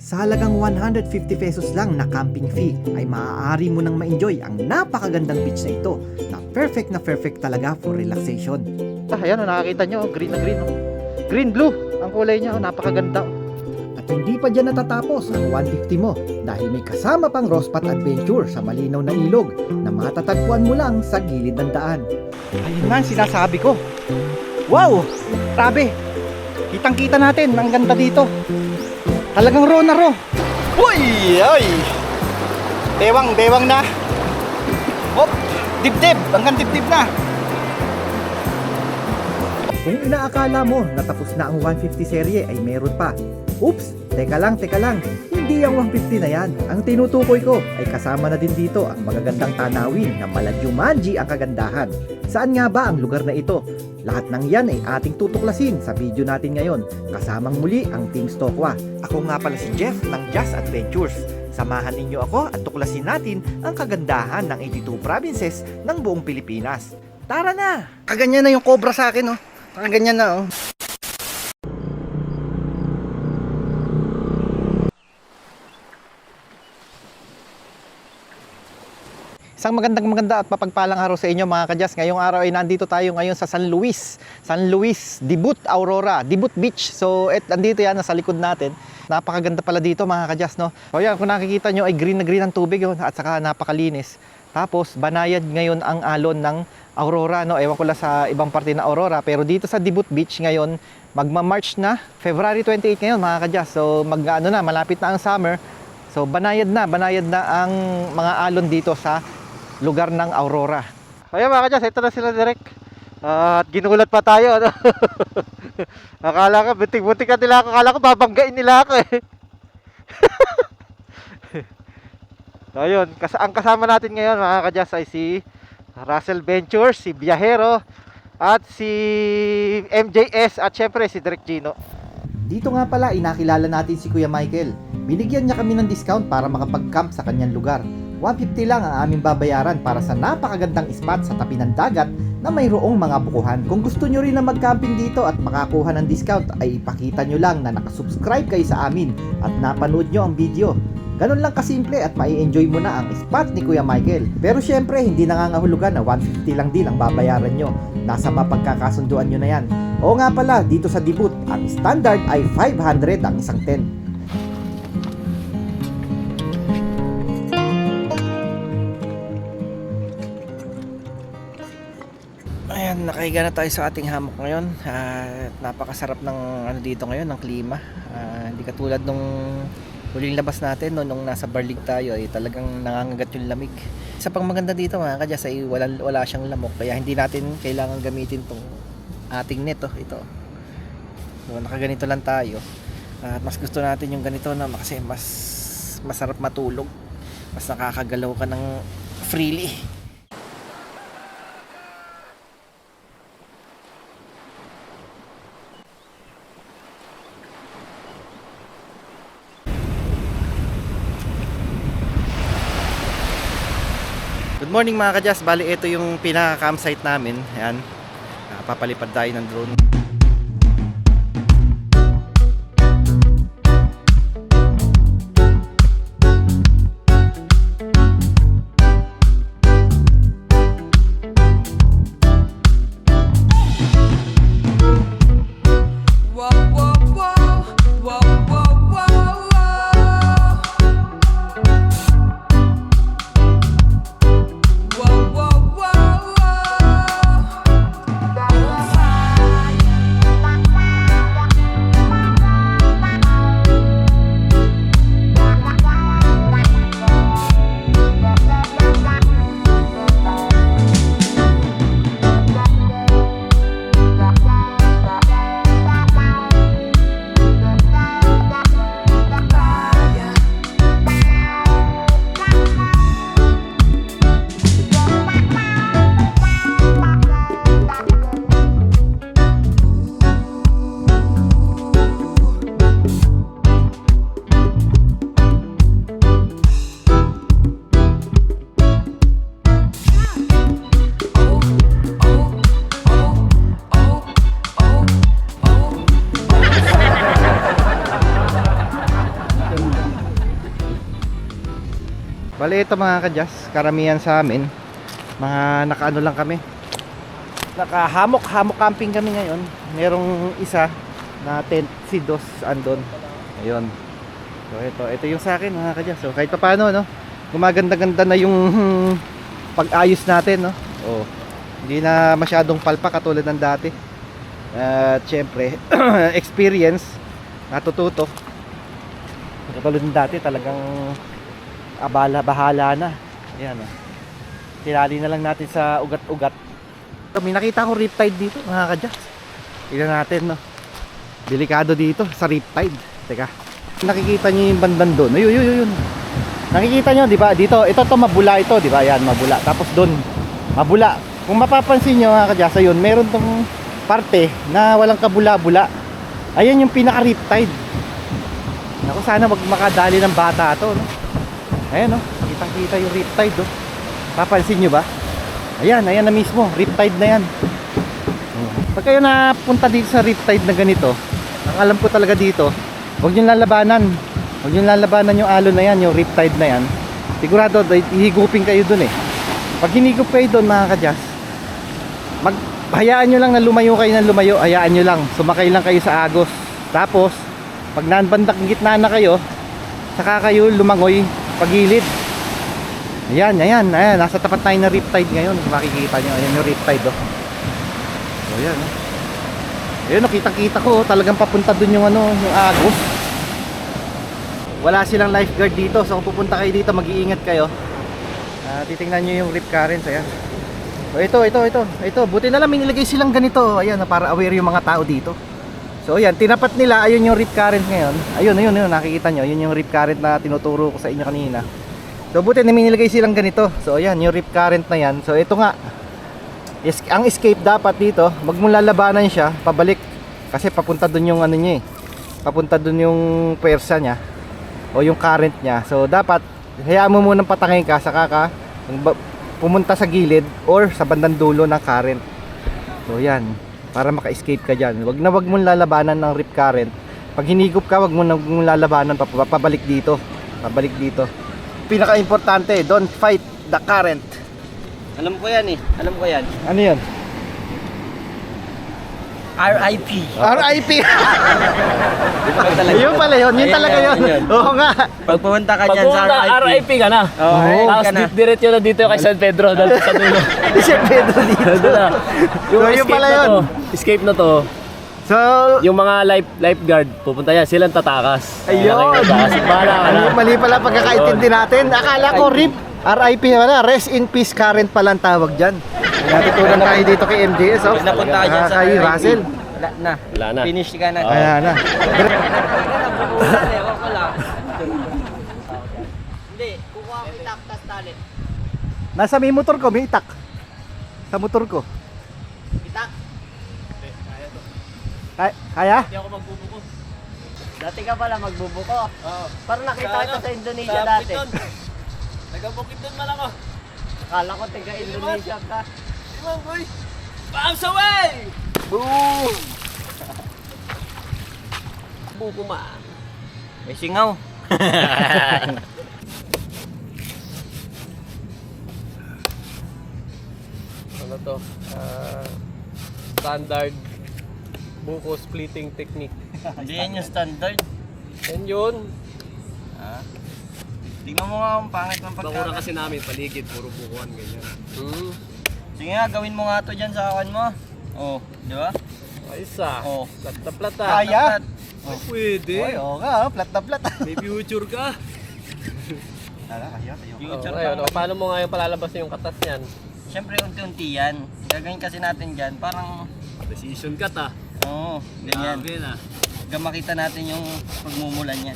Sa halagang 150 pesos lang na camping fee ay maaari mo nang ma-enjoy ang napakagandang beach na ito na perfect talaga for relaxation. Ayan o, nakakita nyo, green na green o. Green-blue ang kulay niya, napakaganda. At hindi pa dyan natatapos ang 150 mo dahil may kasama pang Rospat Adventure sa malinaw na ilog na matatagpuan mo lang sa gilid ng daan. Ayun na ang sinasabi ko. Wow! Grabe! Kitang-kita natin, ang ganda dito. Talagang raw na raw. Uy! Ay! Bewang na. Hop! Dibdib! Hanggang dibdib na. Kung inaakala mo na tapos na ang 150 serye ay meron pa. Oops! Teka lang. Hindi ang 150 na yan. Ang tinutukoy ko ay kasama na din dito ang magagandang tanawin na Maladyumanji ang kagandahan. Saan nga ba ang lugar na ito? Lahat ng yan ay ating tutuklasin sa video natin ngayon. Kasamang muli ang Team Stokwa. Ako nga pala si Jeff ng Just Adventures. Samahan ninyo ako at tuklasin natin ang kagandahan ng 82 provinces ng buong Pilipinas. Tara na! Kaganyan na yung cobra sa akin, oh. Kaganyan na, oh. Isang maganda at mapagpalang araw sa inyo mga kadyas. Ngayong araw ay nandito tayo ngayon sa San Luis, Dibut, Aurora, Dibut Beach. So nandito yan, nasa likod natin. Napakaganda pala dito mga kadyas, no? So yan, kung nakikita nyo ay green na green ang tubig, oh, at saka napakalinis. Tapos banayad ngayon ang alon ng Aurora, no? Ewan ko lang sa ibang parte na Aurora, pero dito sa Dibut Beach ngayon, magma-March na, February 28 ngayon mga kadyas. So malapit na ang summer. So banayad na ang mga alon dito sa lugar ng Aurora. Kaya mga kadyas, ito na sila direct. At ginulat pa tayo, ano? Akala ko, butik-butik ka nila ako. Akala ko, babanggain nila ako eh. So yun, ang kasama natin ngayon mga kadyas ay si Russell Ventures, si Biyahero, at si MJS, at syempre si Direk Gino. Dito nga pala inakilala natin si Kuya Michael. Binigyan niya kami ng discount para makapag-camp sa kanyang lugar. 150 lang ang aming babayaran para sa napakagandang spot sa tabi ng dagat na mayroong mga bukuhan. Kung gusto nyo rin na mag-camping dito at makakuha ng discount ay ipakita nyo lang na nakasubscribe kayo sa amin at napanood nyo ang video. Ganun lang kasimple at mai-enjoy mo na ang spot ni Kuya Michael. Pero syempre hindi nangangahulugan na 150 lang din ang babayaran nyo. Nasa mapagkakasunduan nyo na yan. Oo nga pala, dito sa Dibut, ang standard ay 500 ang isang tent. Ayan, nakahiga na tayo sa ating hammock ngayon. Napakasarap ng dito ngayon, ng klima. Hindi katulad nung huling labas natin, nung nasa Barlig tayo, ay talagang nangangagat yung lamig. Isa pang maganda dito mga kadyas ay wala siyang lamok, kaya hindi natin kailangan gamitin tong ating net, ito. So, nakaganito lang tayo. At mas gusto natin yung ganito na kasi mas masarap matulog. Mas nakakagalaw ka ng freely. Good morning mga kadyas, bali ito yung pinaka-campsite namin. Ayan, papalipad tayo ng drone. Bale ito mga kadyas, karamihan sa amin mga nakaano lang kami, nakahamok camping kami ngayon. Merong isa na tent, si Dos andon, ayun. So ito yung sa akin mga kadyas. So kahit pa paano, no, gumaganda-ganda na yung pag-ayos natin, no. Oh, hindi na masyadong palpa katulad ng dati. At syempre experience, natututo. Katulad ng dati talagang bahala na. Ayan, oh. Tinali na lang natin sa ugat-ugat. May nakita akong riptide dito mga kadyas. Tignan natin, no. Delikado dito sa riptide. Teka, nakikita niyo yung bandang doon. Ayun. Nakikita niyo, di ba? Dito, ito mabula ito, di ba? Yan, mabula. Tapos doon, mabula. Kung mapapansin niyo mga kadyas, ayun, meron tong parte na walang kabula-bula. Ayan yung pinaka-riptide. Naku, sana wag makadali ng bata to, no? Ayan, no? Kitang-kita yung riptide, oh. Papansin nyo ba? Ayan na mismo, riptide na yan. Pag kayo napunta dito sa riptide na ganito, ang alam ko talaga dito, huwag nyo lalabanan. Huwag nyo lalabanan yung alon na yan, yung riptide na yan. Sigurado, ihigupin kayo dun eh. Pag hinigup kayo dun mga kadyas, hayaan nyo lang na lumayo kayo ng lumayo. Hayaan nyo lang, sumakay lang kayo sa agos. Tapos, pag nanbandak gitna na kayo, saka kayo lumangoy pagilid. Ayan, nasa tapat tayo ng riptide ngayon. Makikita nyo, ayan yung riptide, oh. So ayan, oh. Ayan, oh, kitang-kita ko, oh, talagang papunta dun yung yung agos. Wala silang lifeguard dito, so kung pupunta kayo dito, mag-iingat kayo. Titingnan nyo yung rip currents, ayan. So ito, buti na lang may nilagay silang ganito, ayan, para aware yung mga tao dito. So ayan, tinapat nila, ayun yung rip current ngayon. Ayun, nakikita nyo, yun yung rip current na tinuturo ko sa inyo kanina. So buti na may nilagay silang ganito. So ayan, yung rip current na yan. So ito nga, ang escape dapat dito, wag mong lalabanan siya pabalik. Kasi papunta dun yung niya eh. Papunta dun yung puwersa niya o yung current niya. So dapat, hayaan mo munang patangin ka, saka ka pumunta sa gilid or sa bandang dulo ng current. So yan, para maka-escape ka dyan. Wag mong lalabanan ng rip current. Pag hinigop ka, wag mong lalabanan, pabalik dito. Pabalik dito. Pinaka-importante, don't fight the current. Alam ko yan. Ano yun? RIP. RIP! Yun pala yun, yun talaga yun. Oo nga. Pag pumunta ka dyan sa Pag RIP. RIP ka na. Oo, Tapos diretso na dito kay San Pedro dahil sa dulo. Si Pedro dito. Doon na. So, yun pala yun. Escape na to. So, Yung mga lifeguard pupunta yan, silang tatakas. ayun. Bahala ka na. Mali pala pagkakaintindi natin. Akala ko RIP. RIP pala, rest in peace current pala ang tawag dyan. Natutunan tayo dito kay MJS, oh. Pag napunta ka dyan sa Kay RIP. Russell. Wala na. Finish ka na. Ayan na. Hindi, kukuha ko yung taktas tali. Nasa may motor ko, may itak. Sa motor ko. Itak. Kaya? Hindi ako magbubuko. Dati ka pala magbubuko. Oo. Parang nakita kita sa Indonesia Sa dati. Bukidnon. Nagabukid doon man ako. Akala ko taga Indonesia ka. Imam boy! Bounce away! Boo! Buko ma. May singaw. Ano to? Standard buko splitting technique. Hindi yan yung standard. Yan yun. Tingnan mo nga ang pangit ng Bakura pagkakaroon. kasi namin paligid, puro bukuan ganyan. Sige nga, gawin mo nga to dyan sa akin mo. Oh, di ba? Ayos ah. Oh. Plat na plat ah. Kaya? Oh, pwede. Oy, oo nga, oh, plat na plat. May future ka. Kaya. Future Ayun, ka. paano mo ngayon palalabas yung katas niyan? Siyempre, unti-unti yan. Gagawin kasi natin dyan. Parang, Decision cut ah. oo, ganyan. Grabe na. Hanggang makita natin yung pagmumulan niya.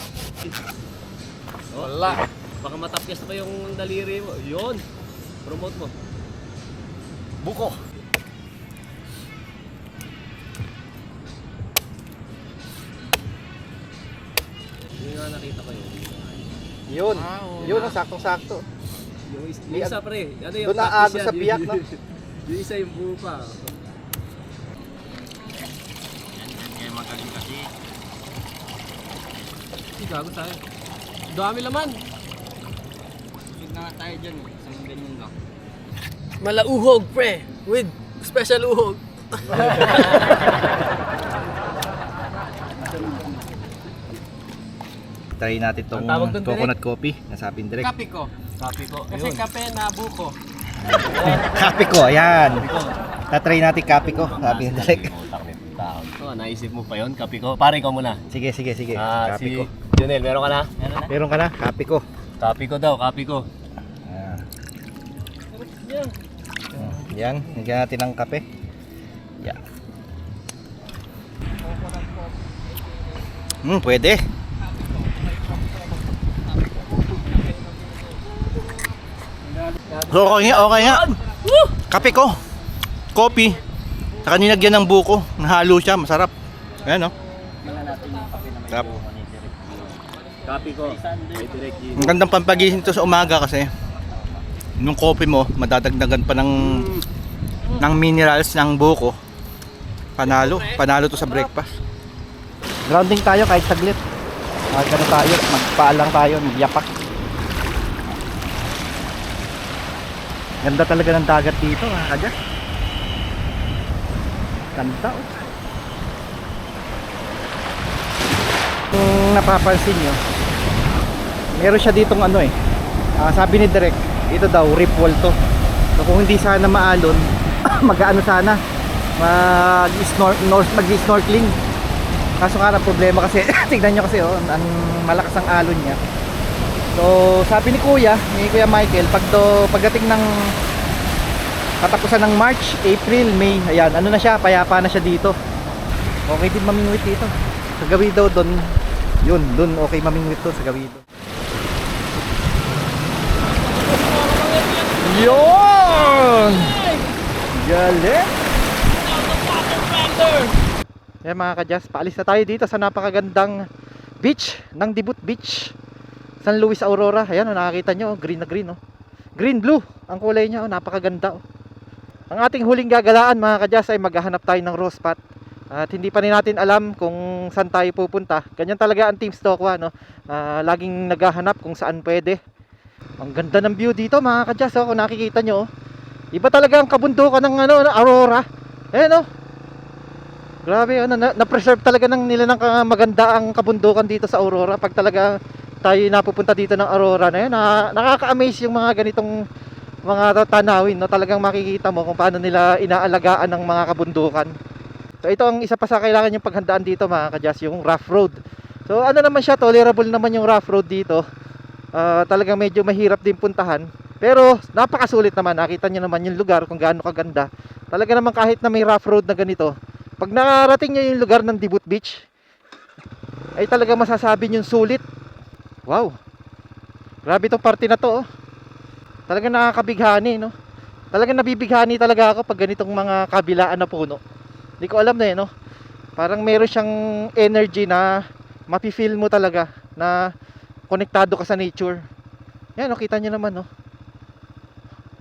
Wala. Baka matapyas pa yung daliri mo. Yun. Promote mo. Buko. Yung nga nakita ko yun. Yun. oo. Yun ang saktong-sakto. Yung isa pre. Ano yung Doon na practice agos yan? sa biyak, no? Yung isa yung buo pa. Kaya magaling kasi. Hindi gago tayo. Dami laman. Active na nga tayo dyan eh. Isang ganyan lang. Malauhog, pre. With special uhog. Try natin tong Ang tawag doon, coconut coffee na sabi direct. Kape ko. Kasi kape na buko. Kape ko, ayan. Na-try natin kape ko, sabi direct. Oh, naisip mo pa yon, kape ko. Pare ko muna. Sige. Ah, Kape si ko. Junel, meron ka na? Meron ka na? Kape ko. Kape ko daw, kape ko. Ayan. Yan, nagyan natin ng kape. Yan. Pwede. So, okay nga. Kape ko. Coffee. Saka nilagyan ng buko. Nahalo siya, masarap. Ayan, no? Sarap. Kape ko. May direct G. Ang gandang pampagising to sa umaga kasi nung coffee mo, madadagdagan pa ng minerals ng buko. Panalo to sa breakfast. Grounding tayo kahit saglit. Gano'n tayo, magpaalang tayo, magyapak. Ganda talaga ng dagat dito, mga kadyas. Ganda, oh. Kung napapansin nyo, meron siya ditong ano eh, sabi ni Direk, ito daw rip wall to. So kung hindi sana maalon, mag-ano sana, mag-snorkeling. Kaso nga na problema kasi tignan nyo kasi oh, ang malakas ang alon niya. So sabi ni Kuya Michael, pagdating ng katapusan ng March, April, May, ayan, ano na siya, payapa na siya dito. Okay din mamingwit dito. Sa gawin daw doon, doon okay mamingwit to sa gawin doon. Yun! Galing! Yan mga kadyas, paalis na tayo dito sa napakagandang beach ng Dibut Beach, San Luis Aurora. Ayan, nakakita nyo, green na green, oh. Green blue ang kulay niya, oh, napakaganda, oh. Ang ating huling gagalaan mga kadyas ay maghahanap tayo ng rose pot. At hindi pa rin natin alam kung saan tayo pupunta. Ganyan talaga ang Team Stokwa, no? Laging naghahanap kung saan pwede. Ang ganda ng view dito mga kadyas, oh, kung nakikita nyo, oh. Iba talaga ang kabundukan ng Aurora. Ayan, oh. Grabe, na-preserve talaga nila ng maganda ang kabundukan dito sa Aurora. Pag talaga tayo napupunta dito ng Aurora na yun, nakaka-amaze yung mga ganitong mga tanawin, no? Talagang makikita mo kung paano nila inaalagaan ng mga kabundukan. So ito ang isa pa sa kailangan yung paghandaan dito mga kadyas, yung rough road. So ano naman siya, tolerable naman yung rough road dito. Talagang medyo mahirap din puntahan, pero napakasulit naman. Nakita nyo naman yung lugar kung gaano kaganda. Talaga naman kahit na may rough road na ganito, pag nakarating nyo yung lugar ng Dibut Beach, ay talaga masasabi nyo sulit. Wow, grabe itong parte na to, oh. Talagang nakakabighani, no? Talagang nabibighani talaga ako pag ganitong mga kabilaan na puno. Hindi ko alam na no? Parang meron siyang energy na mapi-feel mo talaga na konektado ka sa nature. Yan, no? Kita nyo naman, no?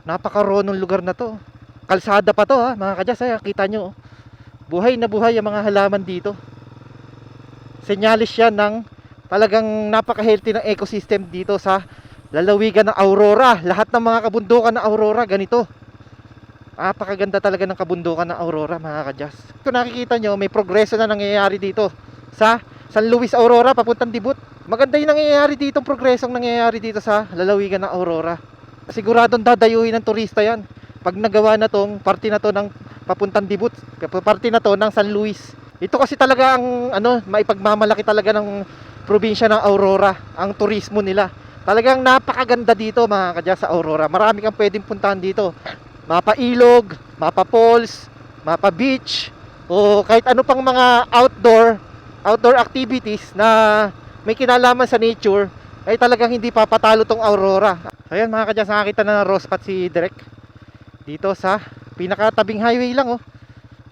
Napaka-raw ng lugar na to. Kalsada pa to, ha, mga kadyas, ha? Kita nyo, oh. Buhay na buhay ang mga halaman dito. Senyalis yan ng talagang napaka-healthy ng ecosystem dito sa lalawigan ng Aurora. Lahat ng mga kabundukan ng Aurora ganito. Napakaganda talaga ng kabundukan ng Aurora mga kadyas. Kung nakikita nyo, may progreso na nangyayari dito sa San Luis Aurora papuntang Dibut. Maganda yung nangyayari dito, progresong nangyayari dito sa lalawigan ng Aurora. Siguradong dadayuhin ng turista yan pag nagawa na tong parte na to ng papuntang Dibut, parte na to ng San Luis. Ito kasi talaga ang maipagmamalaki talaga ng probinsya ng Aurora, ang turismo nila. Talagang napakaganda dito mga kadyas sa Aurora. Marami kang pwedeng puntahan dito. Mapa ilog, mapa falls, mapa beach, o kahit ano pang mga outdoor activities na may kinalaman sa nature, ay talagang hindi papatalo tong Aurora. Ayan mga kadyas, nakakita na ng rose pot si Direk dito sa pinakatabing highway lang, oh.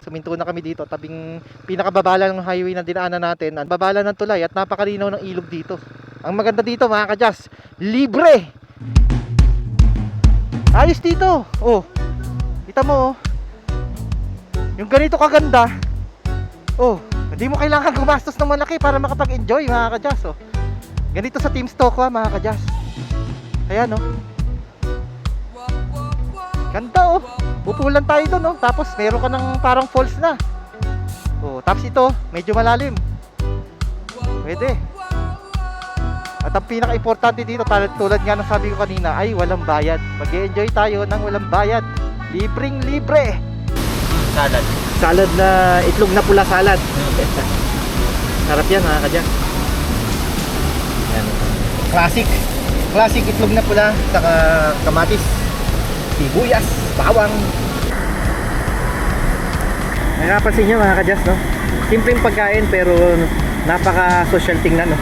Suminto na kami dito, tabing pinakababala ng highway na dinaanan natin. Ang babala ng tulay at napakalinaw ng ilog dito. Ang maganda dito mga kadyas, libre. Ayos dito. Oh. Kita mo, oh. Yung ganito kaganda. Oh, hindi mo kailangan gumastos ng malaki para makapag-enjoy mga kadyas, oh. Ganito sa Team Stokwa mga kadyas. Ayan, oh. Ganda oh. Upo lang tayo doon oh. Tapos meron ka ng parang falls na. Oh, tapos ito, medyo malalim. Pwede. At ang pinaka-importante dito, tulad nga ng sabi ko kanina, ay walang bayad. Mag-enjoy tayo ng walang bayad. Libreng libre. Salad. Salad na itlog na pula salad. Sarap yan mga kadya. Yan. Classic itlog na pula, saka kamatis, sibuyas, bawang. Napapansin nyo mga kadyas, no? Simpleng pagkain pero napaka-social tingnan, no?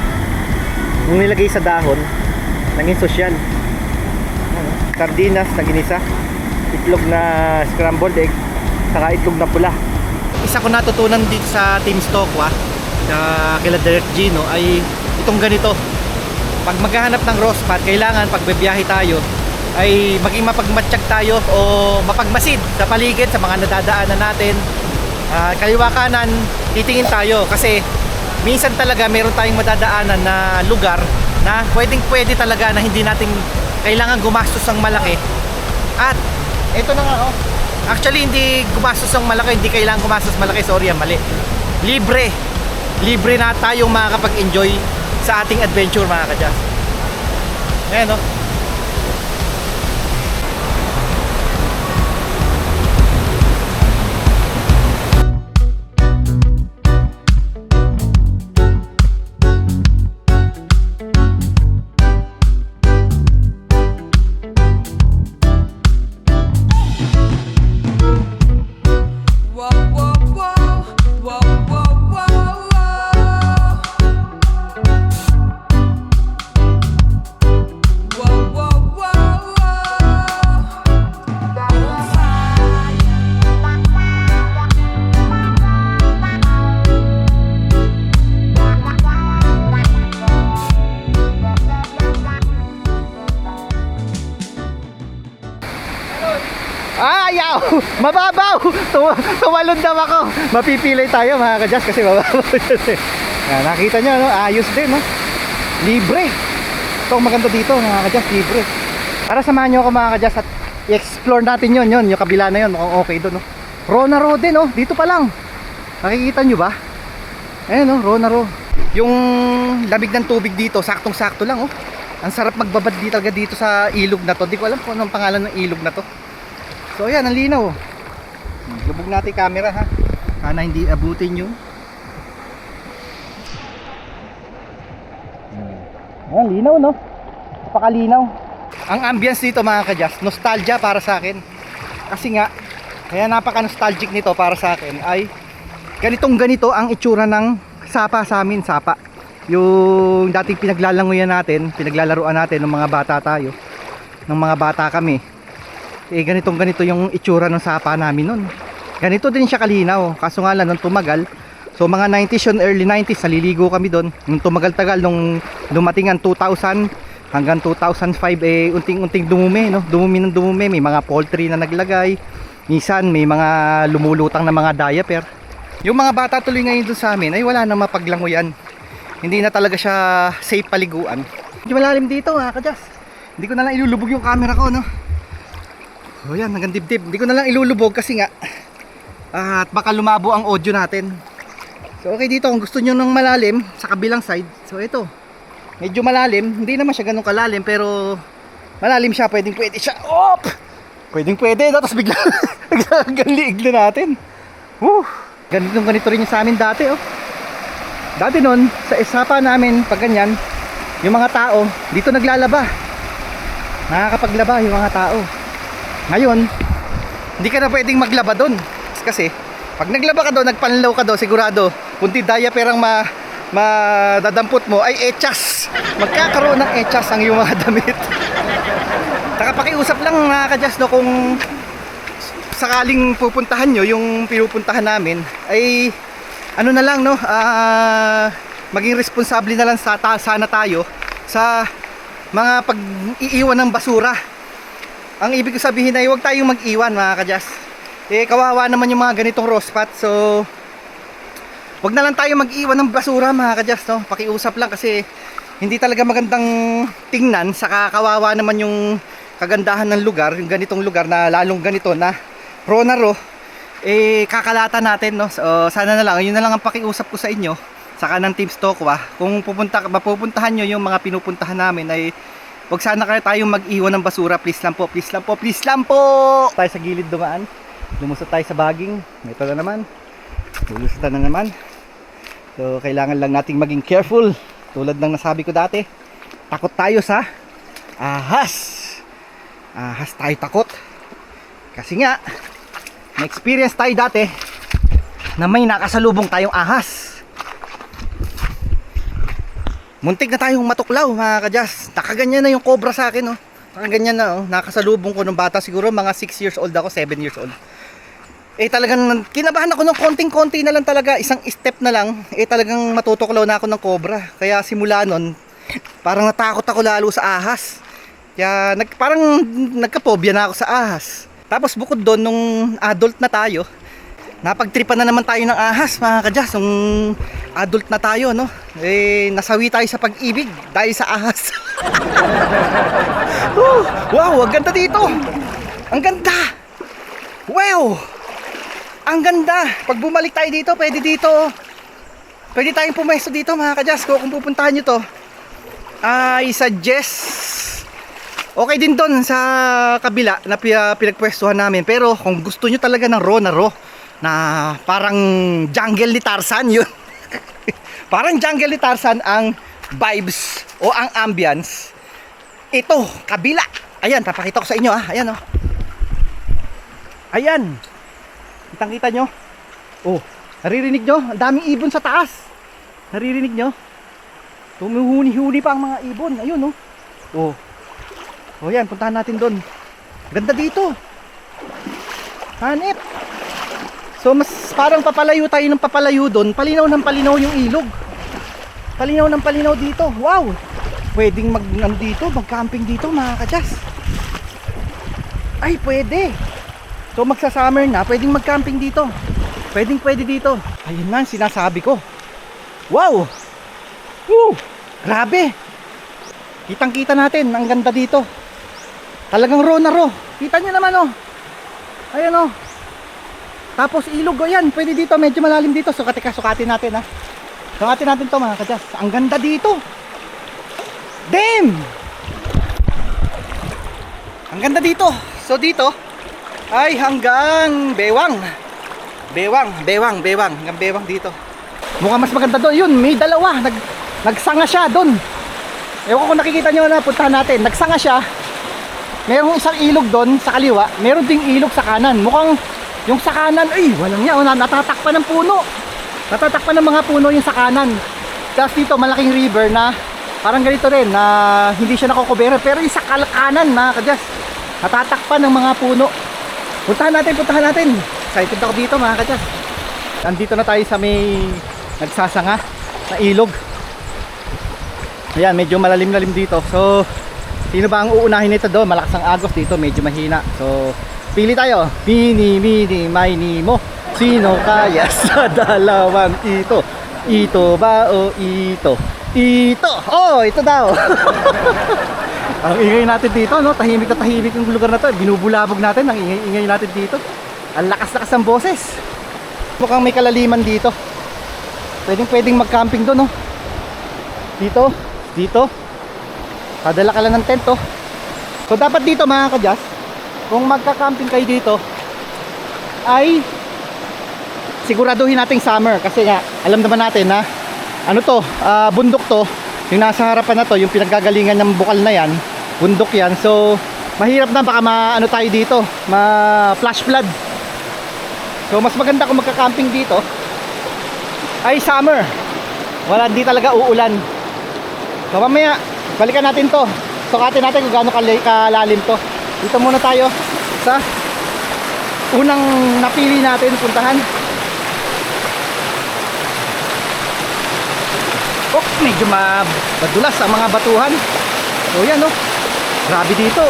Nung nilagay sa dahon, naging social. Sardinas na ginisa, itlog na scrambled egg, saka itlog na pula. Isa ko natutunan dito sa Team Stokwa, sa kila Direct Gino, ay itong ganito. Pag maghahanap ng raw spot, kailangan pag bibiyahe tayo ay maging mapagmatsyag tayo o mapagmasid sa paligid, sa mga nadadaanan natin. Kaliwa kanan, titingin tayo kasi minsan talaga meron tayong madadaanan na lugar na pwede talaga na hindi natin kailangan gumastos ng malaki. At ito na nga oh. Actually hindi gumastos ng malaki, hindi kailangan gumastos malaki, sorry yan, mali. Libre na tayong makakapag-enjoy sa ating adventure mga kadyas. Ayan oh. Ayaw! Mababaw! Tumalon daw ako. Mapipilay tayo mga kadyas kasi mababaw yun. Nakita nyo, no? Ayos din, no? Libre. Ito ang maganda dito mga kadyas, libre. Para samahan nyo ako mga kadyas at i-explore natin yun, yung kabila na yun. Mukhang okay doon, no? Rona Road din, no? Dito pa lang. Nakikita nyo ba? Ayan, no? Rona Road. Yung lamig ng tubig dito, saktong-sakto lang, oh. Ang sarap magbabad dito talaga dito sa ilog na to. Di ko alam kung anong pangalan ng ilog na to. So ayan, ang linaw. Lubog natin camera ha. Sana hindi abutin yung ayan, linaw no. Napakalinaw. Ang ambience dito mga kadyas, nostalgia para sa akin. Kasi nga, kaya napaka-nostalgic nito para sa akin ay ganito ang itsura ng sapa sa amin, sapa. Yung dating pinaglalanguyan natin, pinaglalaruan natin ng mga bata tayo. Ng mga bata kami. Eh ganito yung itsura ng sapa namin nun. Ganito din siya kalinaw. Kaso nga lang nung tumagal, so mga 90s yun, early 90s, naliligo kami doon. Nung tumagal-tagal, nung dumating ang 2000 hanggang 2005, eh unting-unting dumumi, no? Dumumi, may mga poultry na naglagay. Minsan may mga lumulutang na mga diaper. Yung mga bata tuloy ngayon doon sa amin, ay wala na mapaglanguyan. Hindi na talaga siya safe paliguan. Medyo malalim dito mga kadyas. Hindi ko na lang ilulubog yung camera ko, no? So yan, hanggang dibdib. Hindi ko na lang ilulubog kasi nga at baka lumabo ang audio natin. So okay dito, kung gusto nyo ng malalim sa kabilang side. So ito, medyo malalim. Hindi naman siya ganun kalalim pero malalim siya, pwede siya. Op! Pwede, no? Tapos bigla hanggang liig na natin. Ganito rin yung sa amin dati, oh. Dati nun, sa isapa namin, pag ganyan, yung mga tao, dito naglalaba. Nakakapaglaba yung mga tao. Ngayon, hindi ka na pwedeng maglaba doon. Kasi, pag naglaba ka doon, nagpanlaw ka doon, sigurado, punti diaper ang madadampot mo, ay echas. Magkakaroon ng echas ang iyong mga damit. Nakapakiusap lang mga kadyas, no, kung sakaling pupuntahan nyo, yung pinupuntahan namin, ay ano na lang, no, maging responsable na lang sana tayo sa mga pag-iiwan ng basura. Ang ibig sabihin ay huwag tayong mag-iwan mga kadyas. Eh kawawa naman yung mga ganitong raw spot. So huwag na lang tayo mag-iwan ng basura mga kadyas, no? Pakiusap lang kasi hindi talaga magandang tingnan. Saka kawawa naman yung kagandahan ng lugar, yung ganitong lugar na lalong ganito na raw na raw, eh kakalata natin, no? So, sana na lang, yun na lang ang pakiusap ko sa inyo, saka ng Team Stokwa, kung mapupuntahan nyo yung mga pinupuntahan namin ay wag sana kayo tayong mag-iwan ng basura, please lang po, please lang po, please lang po. Tayo sa gilid dumaan, lumusot tayo sa baging, ito na naman, lulusutan na naman. So kailangan lang nating maging careful, tulad ng nasabi ko dati, takot tayo sa ahas. Ahas tayo takot. Kasi nga, na-experience tayo dati na may nakasalubong tayong ahas. Muntik na tayong matuklaw mga kadyas. Nakaganyan na yung cobra sa akin, oh. Nakaganyan na, oh. Nakasalubong ko nung bata, siguro mga 6 years old ako, 7 years old. Eh talagang kinabahan ako ng konting-konti na lang talaga, isang step na lang, eh talagang matutuklaw na ako ng cobra. Kaya simula nun, parang natakot ako lalo sa ahas. Kaya parang nagkapobya na ako sa ahas. Tapos bukod doon, nung adult na tayo, napagtripan na naman tayo ng ahas mga kadyas. Nung adult na tayo, no? Eh, nasawi tayo sa pag-ibig dahil sa ahas. Wow, ang ganda dito. Ang ganda. Wow, ang ganda. Pag bumalik tayo dito, pwede dito. Pwede tayong pumesto dito mga kadyas. Kung pupuntahan nyo to, I suggest okay din doon sa kabila na pinagpwestuhan namin. Pero kung gusto nyo talaga ng raw na parang jungle ni Tarzan, yun. Parang jungle ni Tarzan ang vibes o ang ambience. Ito, kabila. Ayan, papakita ko sa inyo, ah. Ayan, oh. Ayan. Kitang-kita nyo. Oh, naririnig nyo? Ang daming ibon sa taas. Naririnig nyo? Tumihuni-huni pa ang mga ibon. Ayun, oh. Oh. O yan, puntahan natin doon. Ganda dito. Hanip. So mas parang papalayo tayo ng papalayo doon. Palinaw ng palinaw yung ilog. Palinaw ng palinaw dito. Wow. Pwedeng mag-camping dito mga kadyas. Ay, pwede. So magsa-summer na, pwedeng mag-camping dito. Pwede dito. Ayun na, sinasabi ko. Wow. Woo. Grabe. Kitang-kita natin, ang ganda dito. Talagang raw na raw. Kita nyo naman, oh. Ayan, oh. Tapos ilog, oh, yan. Pwede dito, medyo malalim dito. Sukatin natin, ha. Sukatin natin to mga kadyas. Ang ganda dito. Damn! Ang ganda dito. So dito ay hanggang Bewang. Hanggang Bewang dito. Mukhang mas maganda doon. Yun, may dalawa. Nagsanga siya doon. Ewan ko kung nakikita nyo na, puntahan natin. Nagsanga siya. Merong isang ilog doon sa kaliwa, meron ding ilog sa kanan. Mukhang yung sa kanan, ay, walang niya, natatakpan ng puno. Natatakpan ng mga puno yung sa kanan. Tapos dito, malaking river na parang ganito rin, na hindi siya nakukubera. Pero yung sa kanan, mga kadyas, natatakpan ng mga puno. Puntahan natin. Excited ako dito, mga kadyas. Nandito na tayo sa may nagsasanga na ilog. Ayan, medyo malalim-lalim dito. So, sino ba ang uunahin nito doon? Malakas ang agos dito, medyo mahina. So, pili tayo. Mini, mini, mo. Sino kaya sa dalawang ito? Ito ba o ito? Ito! Oh, ito daw! Ang ingay natin dito, no? Tahimik na tahimik yung lugar na to. Binubulabog natin, ang ingay natin dito. Ang lakas-lakas ng boses. Mukhang may kalaliman dito. Pwedeng mag-camping doon, no? Dito. Padala ka lang ng tent, oh. So dapat dito mga kadyas, kung magka-camping kayo dito, ay siguraduhin nating summer. Kasi nga, alam naman natin na bundok to. Yung nasa harapan na to, yung pinaggagalingan ng bukal na yan, bundok yan. So mahirap na, baka tayo dito, ma-flash flood. So mas maganda kung magka-camping dito ay summer. Hindi talaga uulan. So mamaya balikan natin to. Sukatin natin kung gaano kalalim to. Dito muna tayo sa unang napili natin puntahan. Oh, medyo madulas ang mga batuhan. So yan, oh. Grabe dito.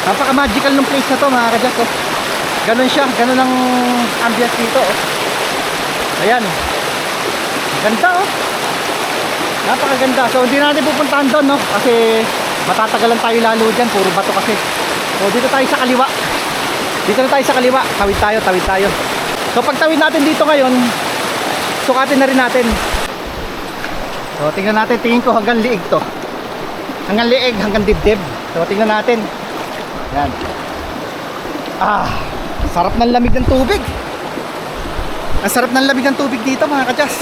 Napaka-magical ng place na to mga kadyas, oh. Ganun siya, ganun ang ambience dito, oh. Ayan. Ganda, oh. Napakaganda. So hindi natin pupuntahan doon, no? Kasi Matatagalan tayo lalo dyan, puro bato kasi. So dito tayo sa kaliwa. Dito na tayo sa kaliwa. Tawid tayo, tawid tayo. So pag tawid natin dito ngayon, sukatin na rin natin. So tingnan natin, tingin ko hanggang liig to. Hanggang liig, hanggang dibdib. So tingnan natin. Yan. Sarap ng lamig ng tubig. Ang sarap ng lamig ng tubig dito mga kadyas.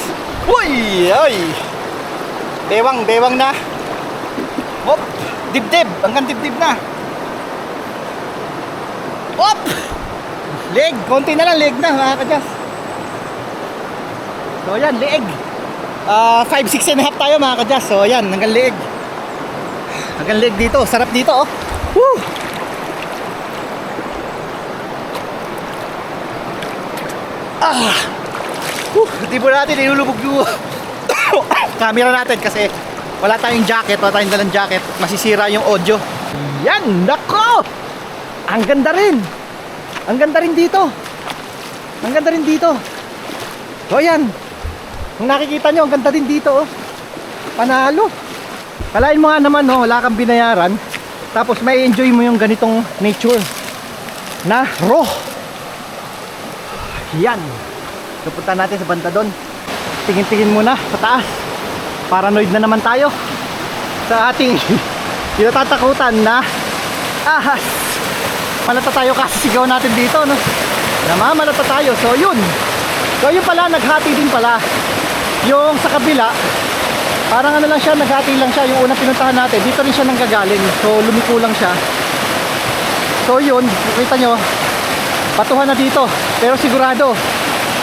Uy! Ay! Bewang, bewang na. Hop! Dibdib! Hanggang dibdib na. Hop! Leg! Konti na lang, leg na mga kadyas. So yan, leg. 5, 6 and a half tayo mga kadyas. So yan, hanggang leg. Hanggang leg dito. Sarap dito oh. Woo! Hindi po natin inulubog yung camera natin kasi wala tayong jacket, wala tayong dalang jacket, masisira yung audio. Yan, nako! Ang ganda rin. Ang ganda rin dito. Ang ganda rin dito. So yan. Kung nakikita nyo, ang ganda din dito oh. Panalo. Kalain mo nga naman oh, wala kang binayaran. Tapos may enjoy mo yung ganitong nature na raw. Yan. Pupunta natin sa banda doon. Tingin-tingin muna sa taas. Paranoid na naman tayo sa ating tinatatakutan na ahas. Malata tayo kasi sigaw natin dito no. Namamalata tayo. So yun. So yun pala, naghati din pala. Yung sa kabila, parang ano lang siya, naghati lang siya. Yung unang pinuntahan natin, dito rin siya nanggagaling. So lumiko lang siya. So yun, nakita nyo, patuhan na dito. Pero sigurado,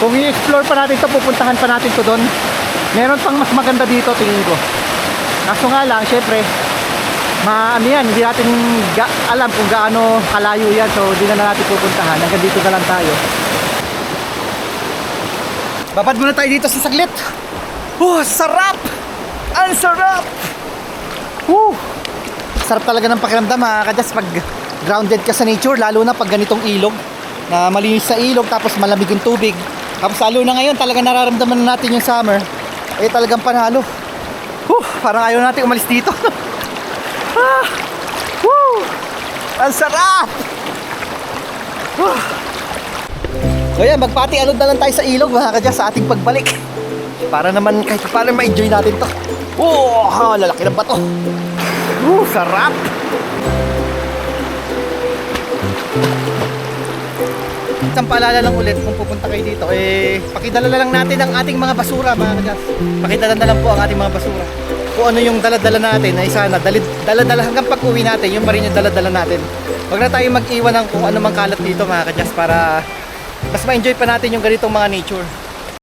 kung i-explore pa natin ito, pupuntahan pa natin ito doon. Meron pang mas maganda dito, tingin ko. Kaso nga lang, syempre, ano yan, hindi natin alam kung gaano kalayo yan. So, hindi na natin pupuntahan. Hanggang dito na lang tayo. Babad muna tayo dito sa saglit. Sarap! Ang sarap! Sarap talaga ng pakiramdam, mga kadyas, pag grounded ka sa nature. Lalo na pag ganitong ilog, na malinis sa ilog, tapos malamig yung tubig. Tapos lalo na ngayon, talagang nararamdaman na natin yung summer. Talagang panalo. Parang ayaw natin umalis dito. Ang sarap! So yan, magpati-alod na lang tayo sa ilog mga kadyas sa ating pagbalik. Para naman kahit paano ma-enjoy natin to. Lalaki ng bato. Sarap! Isang paalala lang ulit kung pupunta kayo dito, pakidala na lang natin ang ating mga basura mga kadyas. Pakidala na lang po ang ating mga basura. Kung ano yung dala-dala natin, ay sana dala-dala hanggang pag-uwi natin, yung pa rin yung dala-dala natin. Huwag na tayo mag-iwan ng kung ano mang kalat dito mga kadyas para mas ma-enjoy pa natin yung ganitong mga nature.